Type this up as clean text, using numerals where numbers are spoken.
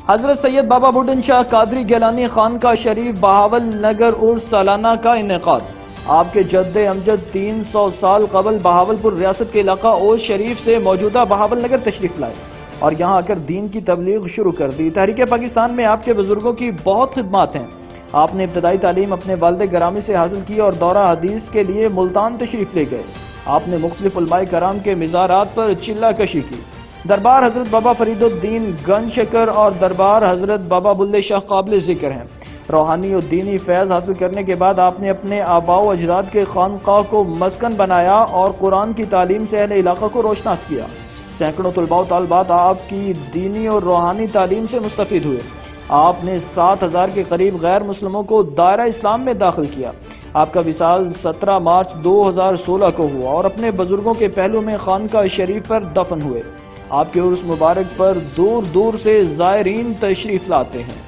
حضرت سید بابا بڈن شاہ قادری گیلانی خانقاہ شریف بہاول نگر عرس سالانہ کا انعقاد۔ آپ کے جد امجد 300 سال قبل بہاول پور ریاست کے علاقہ اوس شریف سے موجودہ بہاول نگر تشریف لائے اور یہاں آ کر دین کی تبلیغ شروع کر دی۔ تحریک پاکستان میں آپ کے بزرگوں کی بہت خدمات ہیں۔ آپ نے ابتدائی تعلیم اپنے والد گرامی سے حاصل کی اور دورہ حدیث کے لیے ملتان تشریف لے گئے۔ آپ نے مختلف علماء کرام کے مزارات پر چلہ کشی کی۔ دربار حضرت بابا فرید الدین گنج شکر اور دربار حضرت بابا بلے شاہ قابل ذکر ہیں۔ روحانی اور دینی فیض حاصل کرنے کے بعد آپ نے اپنے آباء و اجداد کے خانقاہ کو مسکن بنایا اور قرآن کی تعلیم سے اہل علاقہ کو روشناس کیا۔ سینکڑوں طلباء و طالبات آپ کی دینی اور روحانی تعلیم سے مستفید ہوئے۔ آپ نے 7000 کے قریب غیر مسلموں کو دائرہ اسلام میں داخل کیا۔ آپ کا وصال 17 مارچ 2016 کو ہوا اور اپنے بزرگوں کے پہلو میں خانقاہ شریف پر دفن ہوئے۔ آپ کے عرس مبارک پر دور دور سے زائرین تشریف لاتے ہیں۔